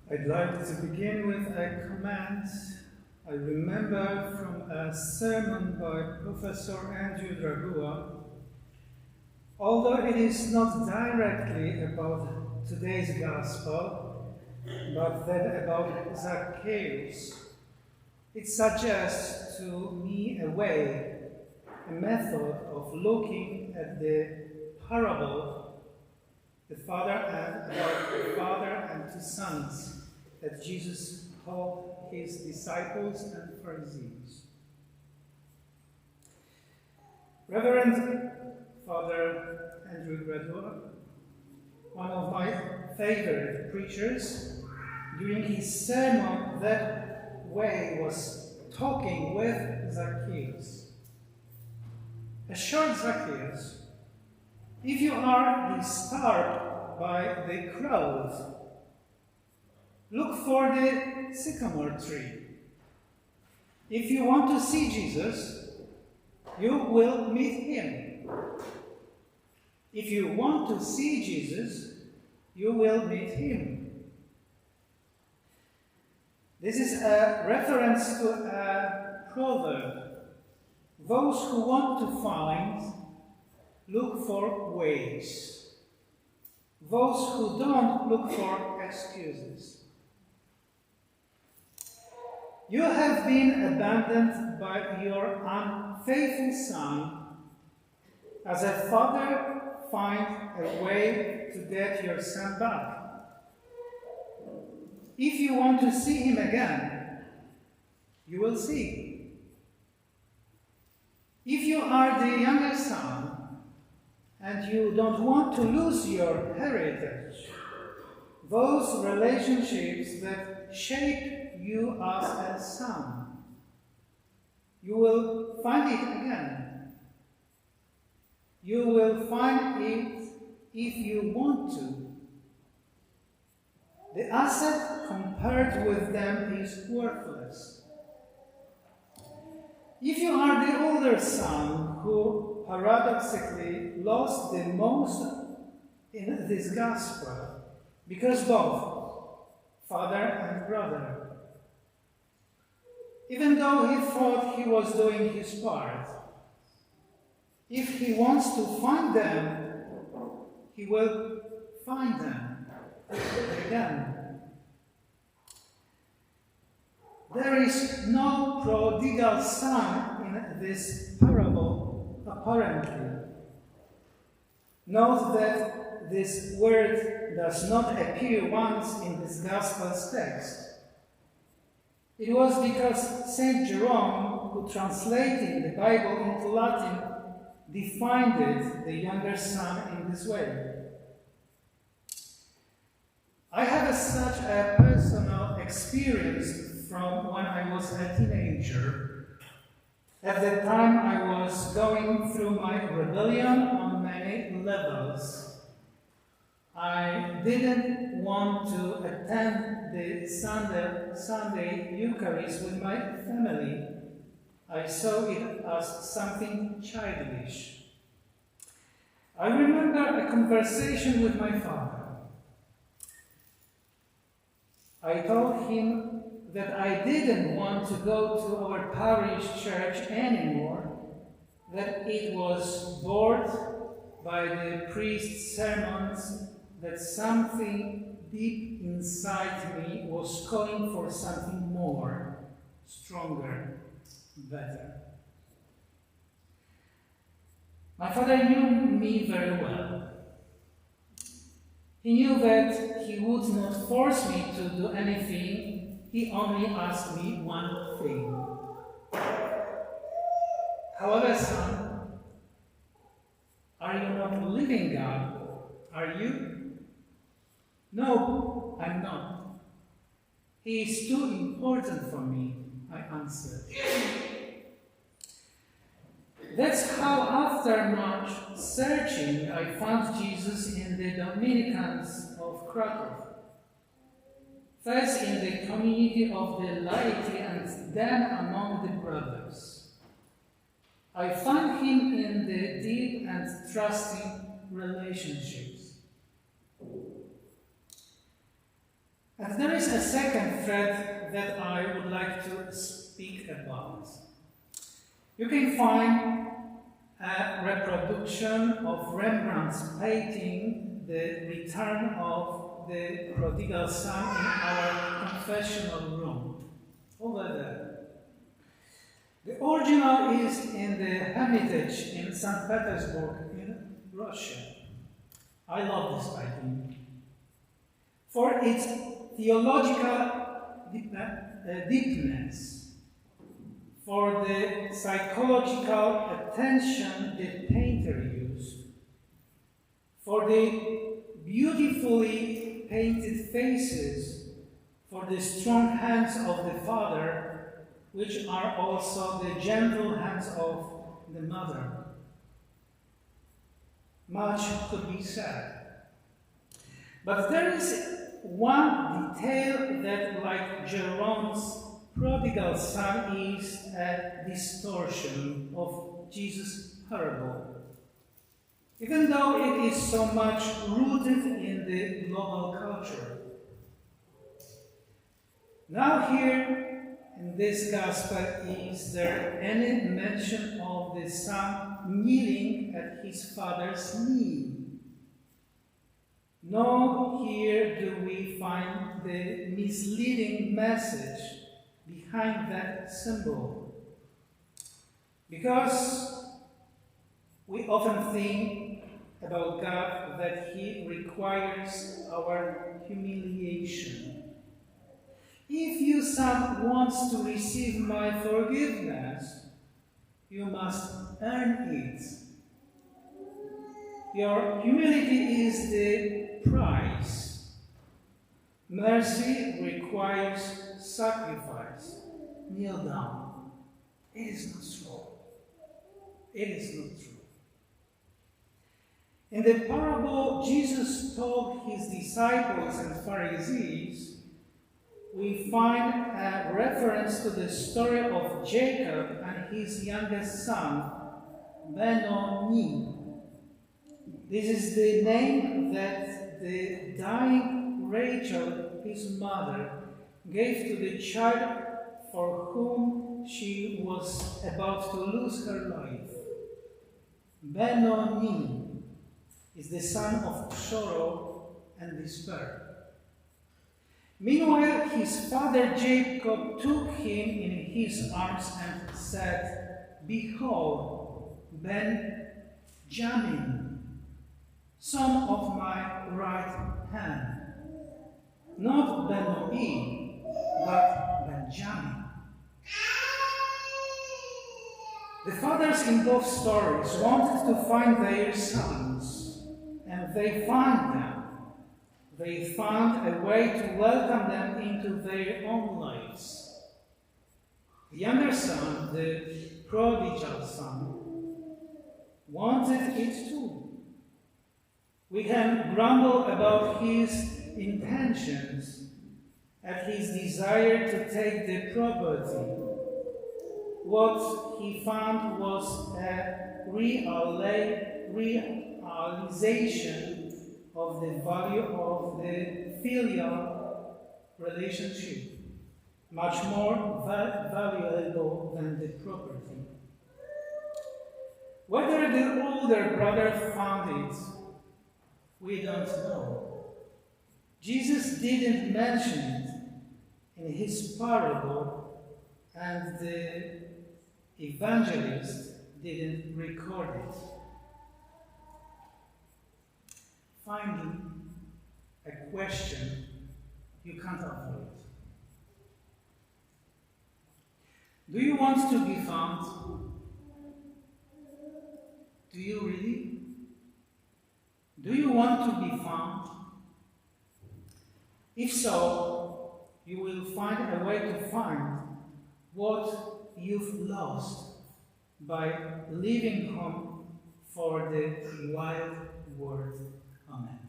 I'd like to begin with a comment I remember from a sermon by Professor Andrew Zybura. Although it is not directly about today's gospel, but then about Zacchaeus, it suggests to me a way, a method of looking at the parable, the father and two sons, that Jesus taught his disciples and Pharisees. Reverend Father Andrew Zybura, one of my favorite preachers, during his sermon that way was talking with Zacchaeus. A short Zacchaeus, if you are disturbed by the crowd, look for the sycamore tree. If you want to see Jesus, you will meet him. If you want to see Jesus, you will meet him. This is a reference to a proverb. Those who want to find, look for ways. Those who don't, look for excuses. You have been abandoned by your unfaithful son. As a father, find a way to get your son back. If you want to see him again, you will see. If you are the younger son and you don't want to lose your heritage, those relationships that shape you as a son, you will find it again. You will find it if you want to. The asset compared with them is worthless. If you are the older son who paradoxically lost the most in this gospel, because both father and brother, even though he thought he was doing his part, if he wants to find them, he will find them again. There is no prodigal son in this parable, apparently. Note that this word does not appear once in this Gospel's text. It was because St. Jerome, who translated the Bible into Latin, defined the younger son in this way. I have such a personal experience from when I was a teenager. At that time, I was going through my rebellion on many levels. I didn't want to attend the Sunday Eucharist with my family. I saw it as something childish. I remember a conversation with my father. I told him that I didn't want to go to our parish church anymore, that it was bored by the priest's sermons, that something deep inside me was calling for something more, stronger, better. My father knew me very well. He knew that he would not force me to do anything. He only asked me one thing. However, son, are you not living God? Are you? No, I'm not. He is too important for me, I answered. That's how, after much searching, I found Jesus in the Dominicans of Krakow. First in the community of the laity and then among the brothers. I found him in the deep and trusting relationships. And there is a second thread that I would like to speak about. You can find a reproduction of Rembrandt's painting, The Return of the Prodigal Son, in our confessional room, over there. The original is in the Hermitage in St. Petersburg in Russia. I love this painting for its theological deepness, for the psychological attention the painter used, for the beautifully painted faces, for the strong hands of the father, which are also the gentle hands of the mother. Much could be said. But there is one detail that, like Jerome's prodigal son, is a distortion of Jesus' parable. Even though it is so much rooted in the global culture. Now here in this gospel, is there any mention of the son kneeling at his father's knee? Nor here do we find the misleading message behind that symbol. Because we often think about God that He requires our humiliation. If your son wants to receive my forgiveness, you must earn it. Your humility is the price. Mercy requires sacrifice. Kneel down. It is not true. It is not true. In the parable Jesus told his disciples and Pharisees, we find a reference to the story of Jacob and his youngest son, Menlo. This is the name that the dying Rachel, his mother, gave to the child for whom she was about to lose her life. Menlo is the son of sorrow and despair. Meanwhile, his father Jacob took him in his arms and said, "Behold, Benjamin, son of my right hand." Not Ben-Noi, but Benjamin. The fathers in both stories wanted to find their sons, and they found them. They found a way to welcome them into their own lives. The younger son, the prodigal son, wanted it too. We can grumble about his intentions, at his desire to take the property. What he found was a realization of the value of the filial relationship, much more valuable than the property. Whether the older brother found it, we don't know. Jesus didn't mention it in his parable, and the evangelist didn't record it. Finally, a question you can't avoid. Do you want to be found? Do you really? Do you want to be found? If so, you will find a way to find what you've lost by leaving home for the wild world. Amen.